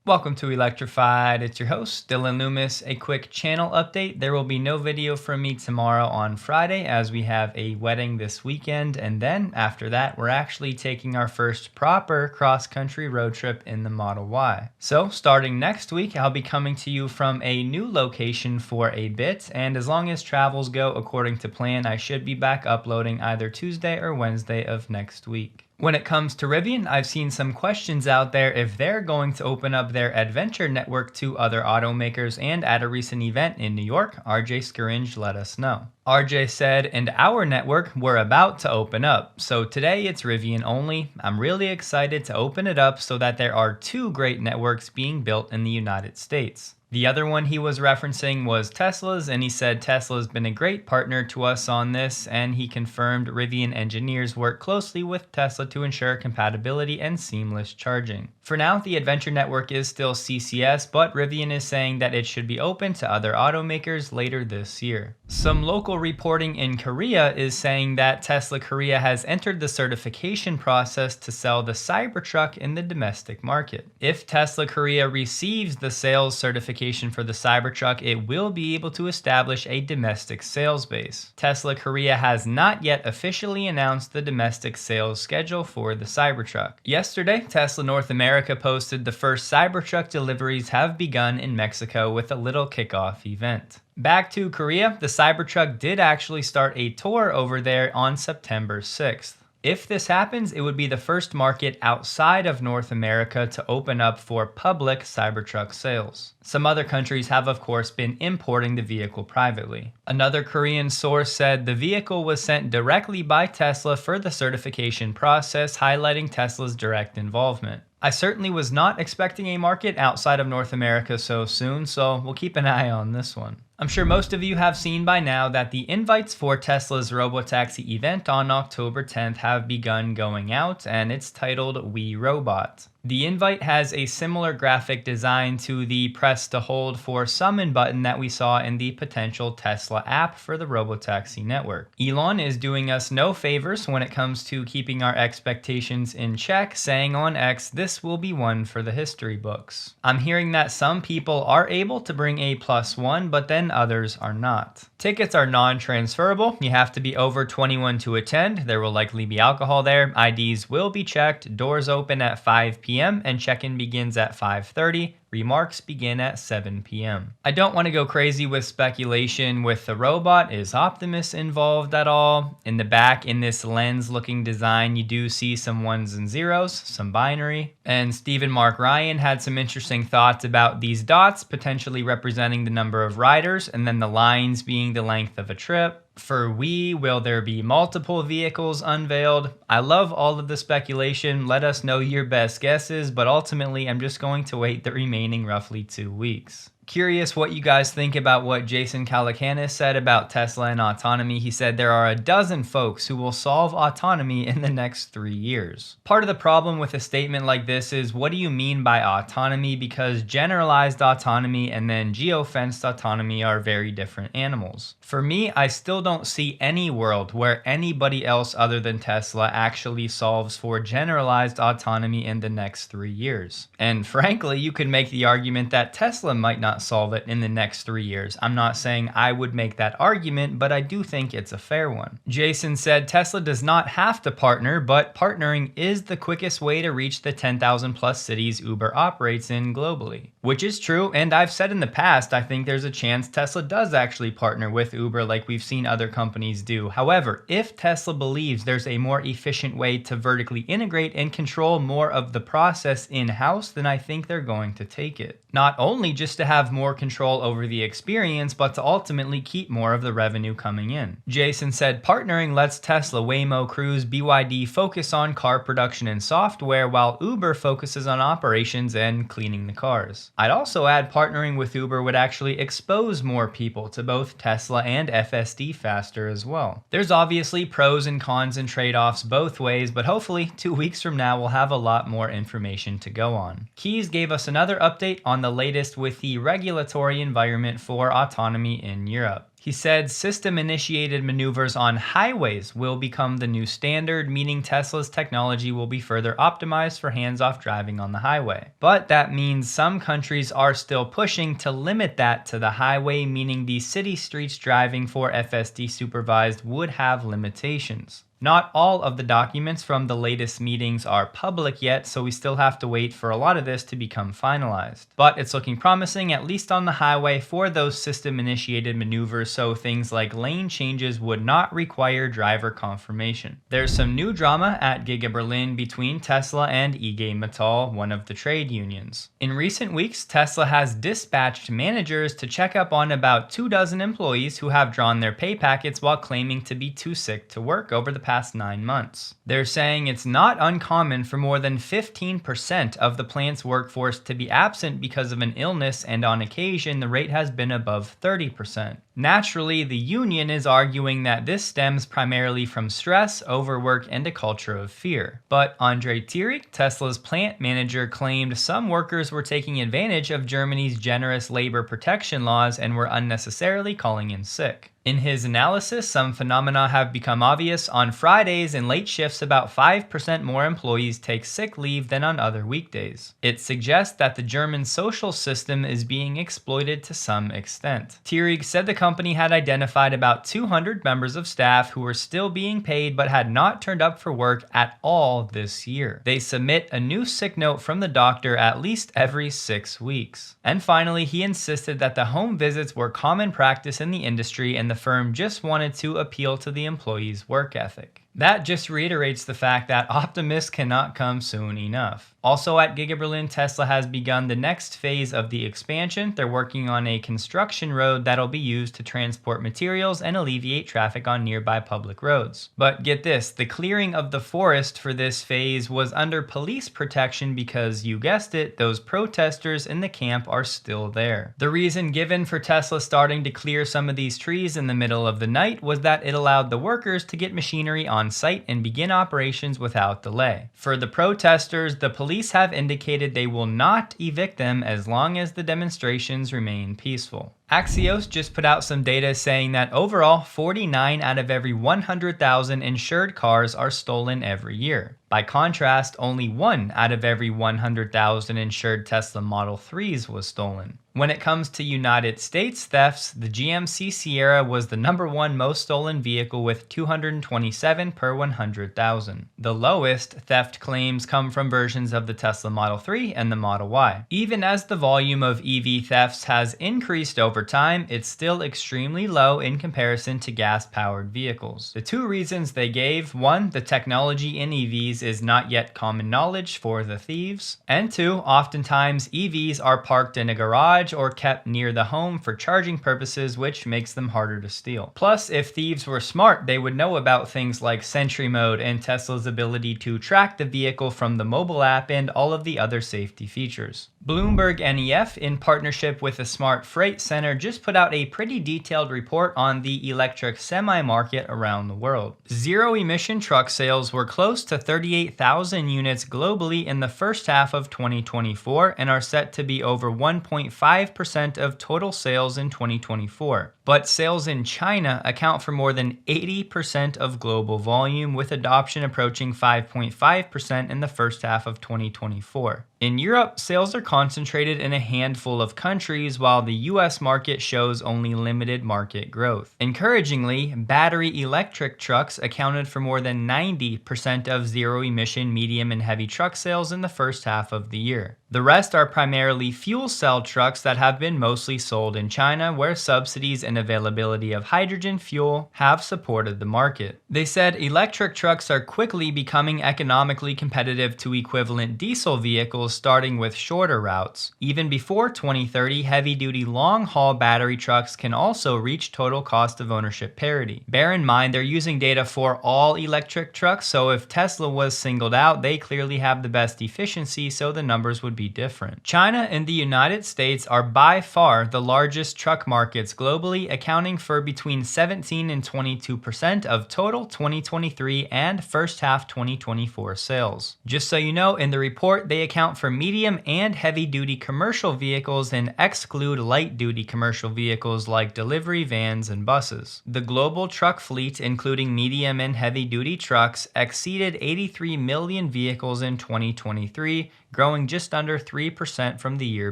Welcome to Electrified. It's your host, Dylan Loomis. A quick channel update. There will be no video from me tomorrow on Friday as we have a wedding this weekend. And then after that, we're actually taking our first proper cross-country road trip in the Model Y. So starting next week, I'll be coming to you from a new location for a bit. And as long as travels go according to plan, I should be back uploading either Tuesday or Wednesday of next week. When it comes to Rivian, I've seen some questions out there if they're going to open up their adventure network to other automakers, and at a recent event in New York, RJ Scaringe let us know. RJ said, "And our network, we're about to open up. So today it's Rivian only. I'm really excited to open it up so that there are two great networks being built in the United States." The other one he was referencing was Tesla's, and he said Tesla's been a great partner to us on this, and he confirmed Rivian engineers work closely with Tesla to ensure compatibility and seamless charging. For now, the Adventure Network is still CCS, but Rivian is saying that it should be open to other automakers later this year. Some local reporting in Korea is saying that Tesla Korea has entered the certification process to sell the Cybertruck in the domestic market. If Tesla Korea receives the sales certification for the Cybertruck, it will be able to establish a domestic sales base. Tesla Korea has not yet officially announced the domestic sales schedule for the Cybertruck. Yesterday, Tesla North America posted the first Cybertruck deliveries have begun in Mexico with a little kickoff event. Back to Korea, the Cybertruck did actually start a tour over there on September 6th. If this happens, it would be the first market outside of North America to open up for public Cybertruck sales. Some other countries have of course been importing the vehicle privately. Another Korean source said the vehicle was sent directly by Tesla for the certification process, highlighting Tesla's direct involvement. I certainly was not expecting a market outside of North America so soon, so we'll keep an eye on this one. I'm sure most of you have seen by now that the invites for Tesla's Robotaxi event on October 10th have begun going out, and it's titled We Robot. The invite has a similar graphic design to the press to hold for summon button that we saw in the potential Tesla app for the Robotaxi network. Elon is doing us no favors when it comes to keeping our expectations in check, saying on X, "This will be one for the history books." I'm hearing that some people are able to bring a +1, but then others are not. Tickets are non-transferable. You have to be over 21 to attend. There will likely be alcohol there. IDs will be checked. Doors open at 5 p.m. and check-in begins at 5:30. Remarks begin at 7 p.m. I don't want to go crazy with speculation with the robot. Is Optimus involved at all? In the back, in this lens-looking design, you do see some ones and zeros, some binary. And Stephen Mark Ryan had some interesting thoughts about these dots potentially representing the number of riders, and then the lines being the length of a trip. For we, will there be multiple vehicles unveiled? I love all of the speculation. Let us know your best guesses, but ultimately I'm just going to wait the remaining roughly 2 weeks. Curious what you guys think about what Jason Calacanis said about Tesla and autonomy. He said there are a dozen folks who will solve autonomy in the next 3 years. Part of the problem with a statement like this is, what do you mean by autonomy? Because generalized autonomy and then geofenced autonomy are very different animals. For me, I still don't see any world where anybody else other than Tesla actually solves for generalized autonomy in the next 3 years. And frankly, you could make the argument that Tesla might not solve it in the next 3 years. I'm not saying I would make that argument, but I do think it's a fair one. Jason said Tesla does not have to partner, but partnering is the quickest way to reach the 10,000 plus cities Uber operates in globally. Which is true, and I've said in the past, I think there's a chance Tesla does actually partner with Uber like we've seen other companies do. However, if Tesla believes there's a more efficient way to vertically integrate and control more of the process in-house, then I think they're going to take it. Not only just to have more control over the experience, but to ultimately keep more of the revenue coming in. Jason said partnering lets Tesla, Waymo, Cruise, BYD focus on car production and software, while Uber focuses on operations and cleaning the cars. I'd also add partnering with Uber would actually expose more people to both Tesla and FSD faster as well. There's obviously pros and cons and trade-offs both ways, but hopefully 2 weeks from now we'll have a lot more information to go on. Keys gave us another update on the latest with the regulatory environment for autonomy in Europe. He said system-initiated maneuvers on highways will become the new standard, meaning Tesla's technology will be further optimized for hands-off driving on the highway. But that means some countries are still pushing to limit that to the highway, meaning the city streets driving for FSD supervised would have limitations. Not all of the documents from the latest meetings are public yet, so we still have to wait for a lot of this to become finalized. But it's looking promising, at least on the highway, for those system-initiated maneuvers, so things like lane changes would not require driver confirmation. There's some new drama at Giga Berlin between Tesla and IG Metall, one of the trade unions. In recent weeks, Tesla has dispatched managers to check up on about 24 employees who have drawn their pay packets while claiming to be too sick to work over the past 9 months. They're saying it's not uncommon for more than 15% of the plant's workforce to be absent because of an illness, and on occasion the rate has been above 30%. Naturally, the union is arguing that this stems primarily from stress, overwork, and a culture of fear. But Andre Thierig, Tesla's plant manager, claimed some workers were taking advantage of Germany's generous labor protection laws and were unnecessarily calling in sick. In his analysis, some phenomena have become obvious. On Fridays and late shifts, about 5% more employees take sick leave than on other weekdays. It suggests that the German social system is being exploited to some extent. Thierig said the company had identified about 200 members of staff who were still being paid but had not turned up for work at all this year. They submit a new sick note from the doctor at least every 6 weeks. And finally, he insisted that the home visits were common practice in the industry and the firm just wanted to appeal to the employees' work ethic. That just reiterates the fact that optimists cannot come soon enough. Also at Giga Berlin, Tesla has begun the next phase of the expansion. They're working on a construction road that'll be used to transport materials and alleviate traffic on nearby public roads. But get this, the clearing of the forest for this phase was under police protection because, you guessed it, those protesters in the camp are still there. The reason given for Tesla starting to clear some of these trees in the middle of the night was that it allowed the workers to get machinery on site and begin operations without delay. For the protesters, the police have indicated they will not evict them as long as the demonstrations remain peaceful. Axios just put out some data saying that overall, 49 out of every 100,000 insured cars are stolen every year. By contrast, only 1 out of every 100,000 insured Tesla Model 3s was stolen. When it comes to United States thefts, the GMC Sierra was the #1 most stolen vehicle with 227 per 100,000. The lowest theft claims come from versions of the Tesla Model 3 and the Model Y. Even as the volume of EV thefts has increased over time, it's still extremely low in comparison to gas-powered vehicles. The two reasons they gave: 1, the technology in EVs is not yet common knowledge for the thieves, and 2, oftentimes EVs are parked in a garage or kept near the home for charging purposes, which makes them harder to steal. Plus, if thieves were smart, they would know about things like Sentry Mode and Tesla's ability to track the vehicle from the mobile app and all of the other safety features. Bloomberg NEF, in partnership with the Smart Freight Center, just put out a pretty detailed report on the electric semi-market around the world. Zero-emission truck sales were close to 38,000 units globally in the first half of 2024 and are set to be over 1.5% of total sales in 2024. But sales in China account for more than 80% of global volume, with adoption approaching 5.5% in the first half of 2024. In Europe, sales are concentrated in a handful of countries, while the US market shows only limited market growth. Encouragingly, battery electric trucks accounted for more than 90% of zero-emission medium and heavy truck sales in the first half of the year. The rest are primarily fuel cell trucks that have been mostly sold in China, where subsidies and availability of hydrogen fuel have supported the market. They said electric trucks are quickly becoming economically competitive to equivalent diesel vehicles, starting with shorter routes. Even before 2030, heavy-duty long-haul battery trucks can also reach total cost of ownership parity. Bear in mind, they're using data for all electric trucks, so if Tesla was singled out, they clearly have the best efficiency, so the numbers would be different. China and the United States are by far the largest truck markets globally, globally, accounting for between 17 and 22% of total 2023 and first half 2024 sales. Just so you know, in the report, they account for medium and heavy-duty commercial vehicles and exclude light-duty commercial vehicles like delivery vans and buses. The global truck fleet, including medium and heavy-duty trucks, exceeded 83 million vehicles in 2023, growing just under 3% from the year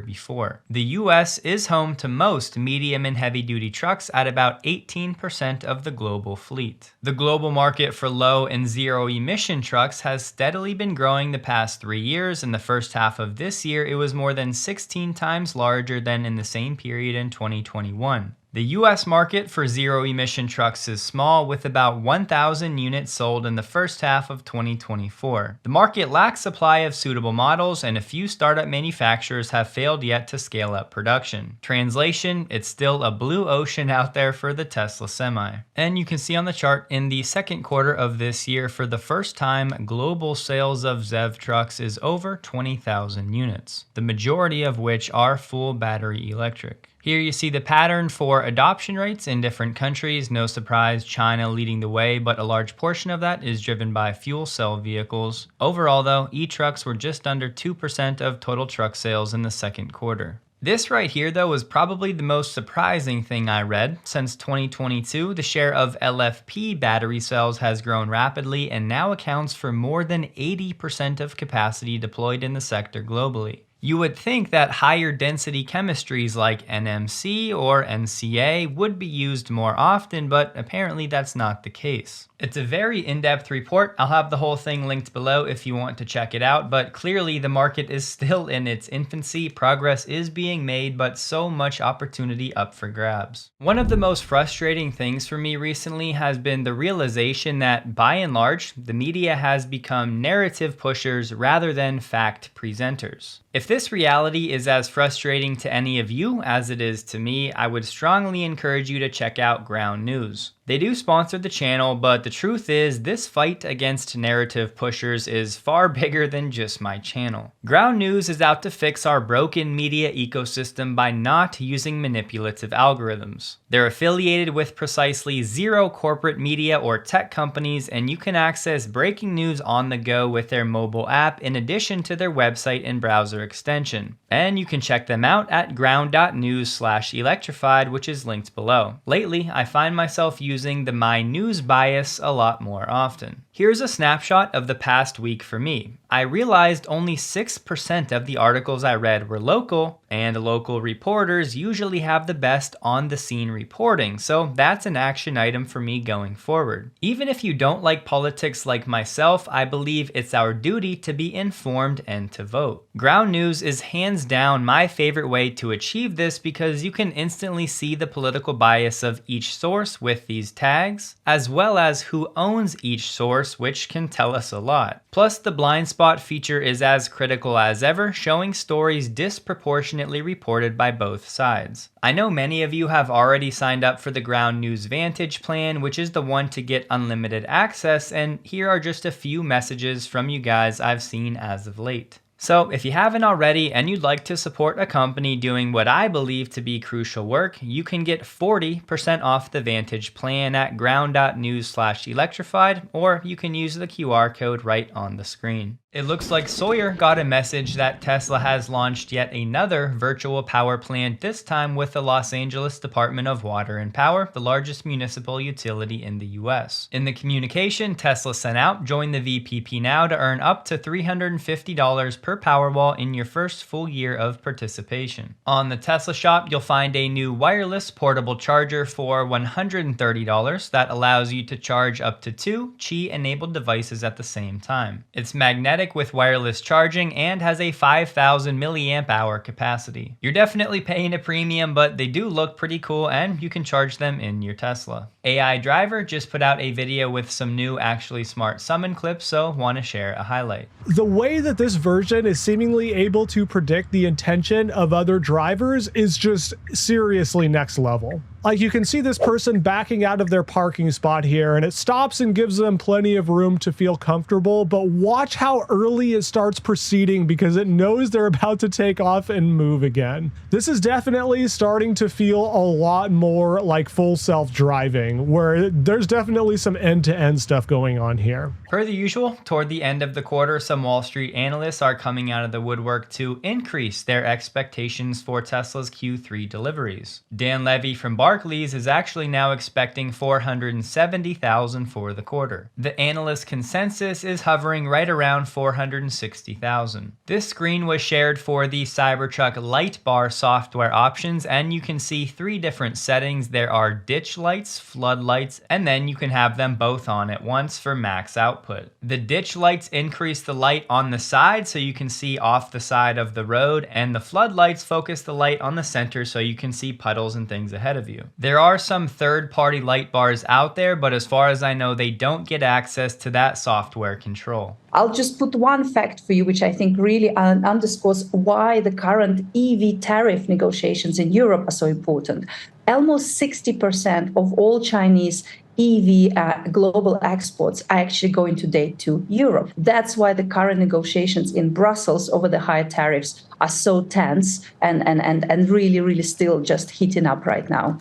before. The US is home to most medium and heavy-duty trucks at about 18% of the global fleet. The global market for low and zero-emission trucks has steadily been growing the past 3 years. In the first half of this year, it was more than 16 times larger than in the same period in 2021. The US market for zero-emission trucks is small, with about 1,000 units sold in the first half of 2024. The market lacks supply of suitable models, and a few startup manufacturers have failed yet to scale up production. Translation, it's still a blue ocean out there for the Tesla Semi. And you can see on the chart, in the second quarter of this year, for the first time, global sales of ZEV trucks is over 20,000 units, the majority of which are full battery electric. Here you see the pattern for adoption rates in different countries. No surprise, China leading the way, but a large portion of that is driven by fuel cell vehicles. Overall though, e-trucks were just under 2% of total truck sales in the second quarter. This right here though was probably the most surprising thing I read. Since 2022, the share of LFP battery cells has grown rapidly and now accounts for more than 80% of capacity deployed in the sector globally. You would think that higher density chemistries like NMC or NCA would be used more often, but apparently that's not the case. It's a very in-depth report. I'll have the whole thing linked below if you want to check it out, but clearly the market is still in its infancy. Progress is being made, but so much opportunity up for grabs. One of the most frustrating things for me recently has been the realization that, by and large, the media has become narrative pushers rather than fact presenters. If this reality is as frustrating to any of you as it is to me, I would strongly encourage you to check out Ground News. They do sponsor the channel, but the truth is this fight against narrative pushers is far bigger than just my channel. Ground News is out to fix our broken media ecosystem by not using manipulative algorithms. They're affiliated with precisely 0 corporate media or tech companies, and you can access breaking news on the go with their mobile app in addition to their website and browser extension. And you can check them out at ground.news/electrified, which is linked below. Lately, I find myself using the My News bias a lot more often. Here's a snapshot of the past week for me. I realized only 6% of the articles I read were local, and local reporters usually have the best on-the-scene reporting, so that's an action item for me going forward. Even if you don't like politics like myself, I believe it's our duty to be informed and to vote. Ground News is hands down my favorite way to achieve this because you can instantly see the political bias of each source with these tags, as well as who owns each source, which can tell us a lot. Plus, the blind spot feature is as critical as ever, showing stories disproportionately reported by both sides. I know many of you have already signed up for the Ground News Vantage plan, which is the one to get unlimited access, and here are just a few messages from you guys I've seen as of late. So if you haven't already and you'd like to support a company doing what I believe to be crucial work, you can get 40% off the Vantage plan at ground.news/electrified, or you can use the QR code right on the screen. It looks like Sawyer got a message that Tesla has launched yet another virtual power plant, this time with the Los Angeles Department of Water and Power, the largest municipal utility in the US. In the communication Tesla sent out, join the VPP now to earn up to $350 per Powerwall in your first full year of participation. On the Tesla shop, you'll find a new wireless portable charger for $130 that allows you to charge up to 2 Qi-enabled devices at the same time. It's magnetic with wireless charging and has a 5,000 milliamp hour capacity. You're definitely paying a premium, but they do look pretty cool and you can charge them in your Tesla. AI Driver just put out a video with some new Actually Smart summon clips, so want to share a highlight. The way that this version is seemingly able to predict the intention of other drivers is just seriously next level. Like, you can see this person backing out of their parking spot here, and it stops and gives them plenty of room to feel comfortable, but watch how early it starts proceeding because it knows they're about to take off and move again. This is definitely starting to feel a lot more like full self-driving, where there's definitely some end-to-end stuff going on here. Per the usual, toward the end of the quarter, some Wall Street analysts are coming out of the woodwork to increase their expectations for Tesla's Q3 deliveries. Dan Levy from Barclays is actually now expecting 470,000 for the quarter. The analyst consensus is hovering right around 460,000. This screen was shared for the Cybertruck light bar software options, and you can see 3 different settings. There are ditch lights, floodlights, and then you can have them both on at once for max output. The ditch lights increase the light on the side so you can see off the side of the road, and the floodlights focus the light on the center so you can see puddles and things ahead of you. There are some third-party light bars out there, but as far as I know, they don't get access to that software control. I'll just put one fact for you, which I think really underscores why the current EV tariff negotiations in Europe are so important. Almost 60% of all Chinese EV global exports are actually going today to Europe. That's why the current negotiations in Brussels over the higher tariffs are so tense and really still just heating up right now.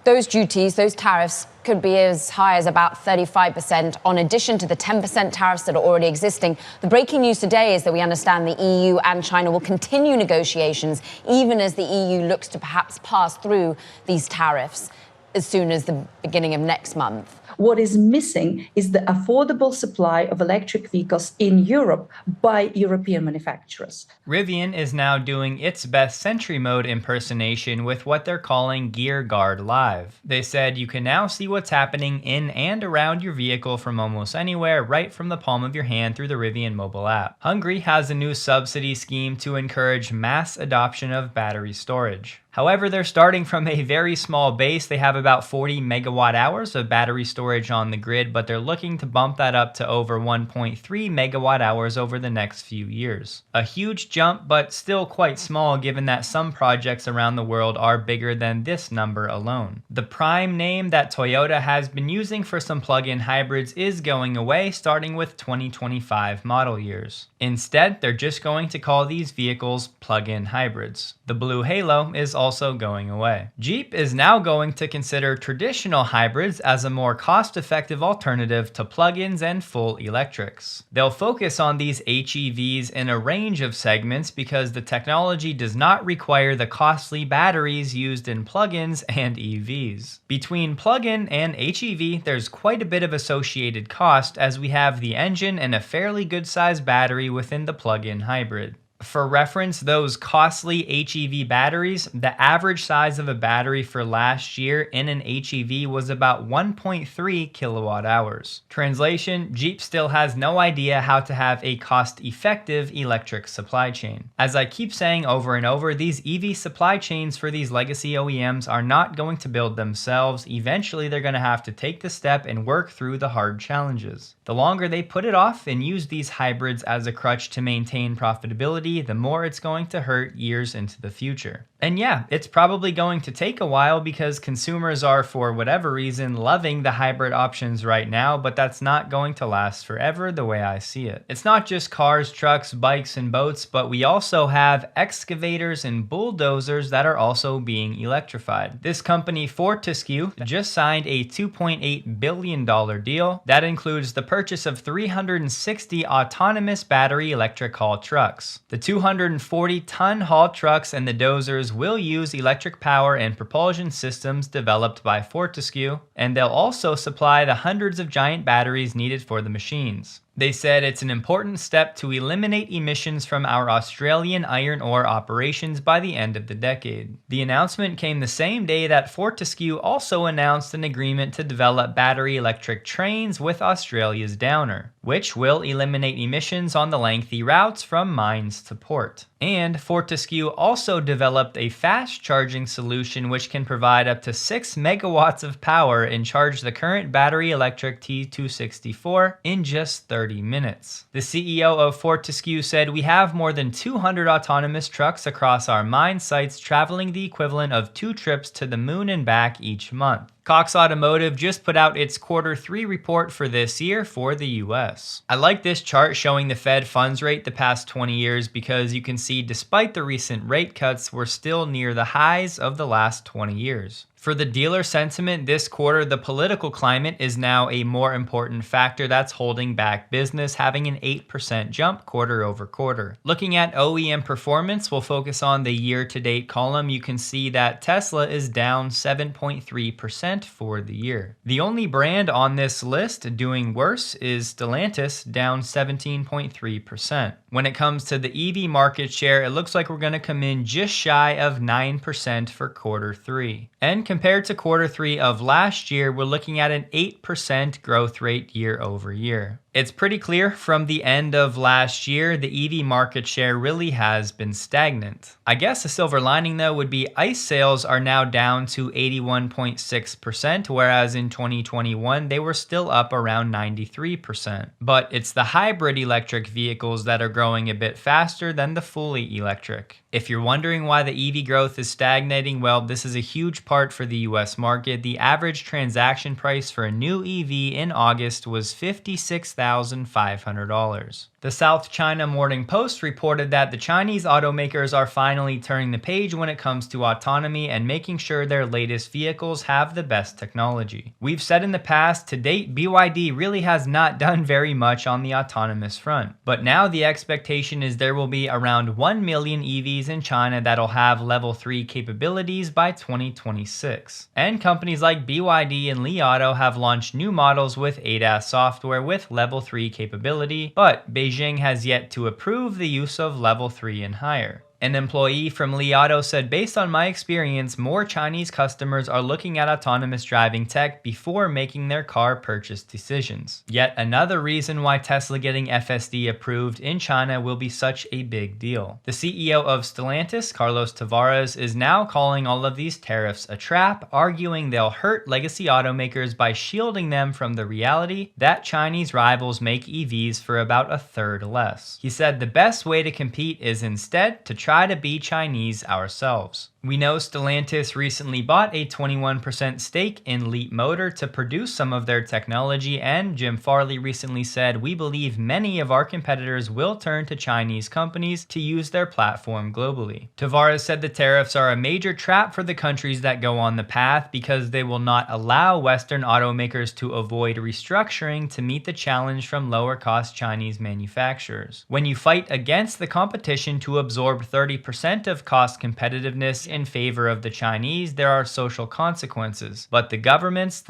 Those duties, those tariffs, could be as high as about 35%, on addition to the 10% tariffs that are already existing. The breaking news today is that we understand the EU and China will continue negotiations, even as the EU looks to perhaps pass through these tariffs as soon as the beginning of next month. What is missing is the affordable supply of electric vehicles in Europe by European manufacturers. Rivian is now doing its best Sentry Mode impersonation with what they're calling Gear Guard Live. They said you can now see what's happening in and around your vehicle from almost anywhere, right from the palm of your hand through the Rivian mobile app. Hungary has a new subsidy scheme to encourage mass adoption of battery storage. However, they're starting from a very small base. They have about 40 megawatt hours of battery storage on the grid, but they're looking to bump that up to over 1.3 megawatt hours over the next few years. A huge jump, but still quite small given that some projects around the world are bigger than this number alone. The prime name that Toyota has been using for some plug-in hybrids is going away, starting with 2025 model years. Instead, they're just going to call these vehicles plug-in hybrids. The blue halo is also going away. Jeep is now going to consider traditional hybrids as a more cost-effective alternative to plug-ins and full electrics. They'll focus on these HEVs in a range of segments because the technology does not require the costly batteries used in plug-ins and EVs. Between plug-in and HEV, there's quite a bit of associated cost as we have the engine and a fairly good-sized battery within the plug-in hybrid. For reference, those costly HEV batteries, the average size of a battery for last year in an HEV was about 1.3 kilowatt hours. Translation, Jeep still has no idea how to have a cost-effective electric supply chain. As I keep saying over and over, these EV supply chains for these legacy OEMs are not going to build themselves. Eventually, they're going to have to take the step and work through the hard challenges. The longer they put it off and use these hybrids as a crutch to maintain profitability, the more it's going to hurt years into the future. And yeah, it's probably going to take a while because consumers are, for whatever reason, loving the hybrid options right now, but that's not going to last forever the way I see it. It's not just cars, trucks, bikes, and boats, but we also have excavators and bulldozers that are also being electrified. This company, Fortescue, just signed a $2.8 billion deal that includes the purchase of 360 autonomous battery electric haul trucks. The 240-ton haul trucks and the dozers will use electric power and propulsion systems developed by Fortescue, and they'll also supply the hundreds of giant batteries needed for the machines. They said it's an important step to eliminate emissions from our Australian iron ore operations by the end of the decade. The announcement came the same day that Fortescue also announced an agreement to develop battery electric trains with Australia's Downer, which will eliminate emissions on the lengthy routes from mines to port. And Fortescue also developed a fast charging solution which can provide up to 6 megawatts of power and charge the current battery electric T264 in just 30 minutes. The CEO of Fortescue said, "We have more than 200 autonomous trucks across our mine sites traveling the equivalent of 2 trips to the moon and back each month." Cox Automotive just put out its Q3 report for this year for the US. I like this chart showing the Fed funds rate the past 20 years because you can see despite the recent rate cuts, we're still near the highs of the last 20 years. For the dealer sentiment this quarter, the political climate is now a more important factor that's holding back business, having an 8% jump quarter over quarter. Looking at OEM performance, we'll focus on the year-to-date column. You can see that Tesla is down 7.3% for the year. The only brand on this list doing worse is Stellantis, down 17.3%. When it comes to the EV market share, it looks like we're going to come in just shy of 9% for Q3. And compared to Q3 of last year, we're looking at an 8% growth rate year over year. It's pretty clear from the end of last year, the EV market share really has been stagnant. I guess a silver lining though would be ICE sales are now down to 81.6%, whereas in 2021, they were still up around 93%. But it's the hybrid electric vehicles that are growing a bit faster than the fully electric. If you're wondering why the EV growth is stagnating, well, this is a huge part for the US market. The average transaction price for a new EV in August was $56,500. The South China Morning Post reported that the Chinese automakers are finally turning the page when it comes to autonomy and making sure their latest vehicles have the best technology. We've said in the past, to date, BYD really has not done very much on the autonomous front. But now the expectation is there will be around 1 million EVs in China that'll have level 3 capabilities by 2026. And companies like BYD and Li Auto have launched new models with ADAS software with level 3 capability, but Beijing has yet to approve the use of level 3 and higher. An employee from Li Auto said, "Based on my experience, more Chinese customers are looking at autonomous driving tech before making their car purchase decisions." Yet another reason why Tesla getting FSD approved in China will be such a big deal. The CEO of Stellantis, Carlos Tavares, is now calling all of these tariffs a trap, arguing they'll hurt legacy automakers by shielding them from the reality that Chinese rivals make EVs for about a third less. He said the best way to compete is instead to try to be Chinese ourselves. We know Stellantis recently bought a 21% stake in Leap Motor to produce some of their technology, and Jim Farley recently said, "We believe many of our competitors will turn to Chinese companies to use their platform globally." Tavares said the tariffs are a major trap for the countries that go on the path because they will not allow Western automakers to avoid restructuring to meet the challenge from lower-cost Chinese manufacturers. When you fight against the competition to absorb 30% of cost competitiveness in favor of the Chinese, there are social consequences. But the governments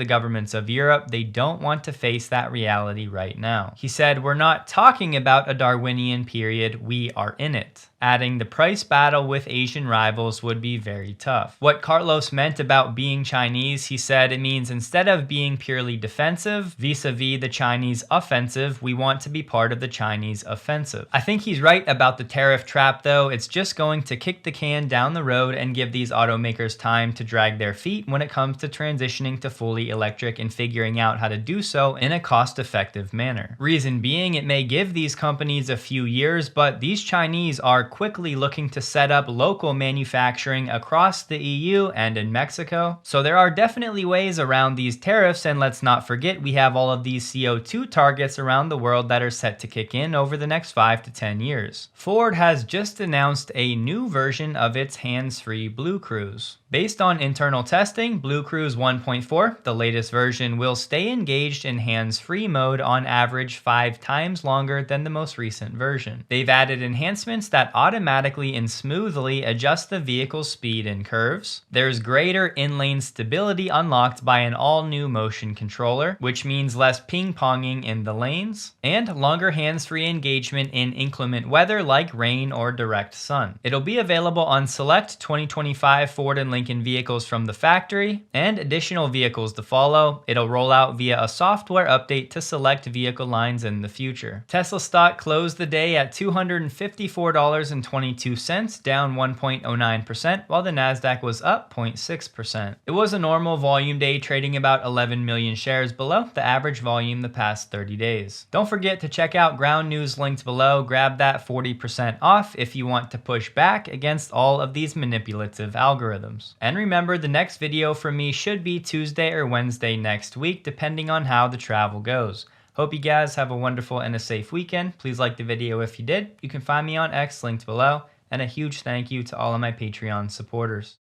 of Europe, they don't want to face that reality right now. He said, "We're not talking about a Darwinian period, we are in it." Adding the price battle with Asian rivals would be very tough. What Carlos meant about being Chinese, he said it means instead of being purely defensive vis-a-vis the Chinese offensive, we want to be part of the Chinese offensive. I think he's right about the tariff trap though. It's just going to kick the can down the road and give these automakers time to drag their feet when it comes to transitioning to fully electric and figuring out how to do so in a cost-effective manner. Reason being, it may give these companies a few years, but these Chinese are quickly looking to set up local manufacturing across the EU and in Mexico. So there are definitely ways around these tariffs, and let's not forget we have all of these CO2 targets around the world that are set to kick in over the next 5 to 10 years. Ford has just announced a new version of its hands-free Blue Cruise. Based on internal testing, Blue Cruise 1.4, the latest version, will stay engaged in hands-free mode on average 5 times longer than the most recent version. They've added enhancements that automatically and smoothly adjust the vehicle's speed and curves. There's greater in-lane stability unlocked by an all-new motion controller, which means less ping-ponging in the lanes, and longer hands-free engagement in inclement weather like rain or direct sun. It'll be available on select 2025 Ford and Lincoln vehicles from the factory, and additional vehicles to follow. It'll roll out via a software update to select vehicle lines in the future. Tesla stock closed the day at $254 $2.22, down 1.09%, while the Nasdaq was up 0.6%. It was a normal volume day, trading about 11 million shares below the average volume the past 30 days. Don't forget to check out Ground News linked below. Grab that 40% off if you want to push back against all of these manipulative algorithms. And remember, the next video from me should be Tuesday or Wednesday next week, depending on how the travel goes. Hope you guys have a wonderful and a safe weekend. Please like the video if you did. You can find me on X linked below. And a huge thank you to all of my Patreon supporters.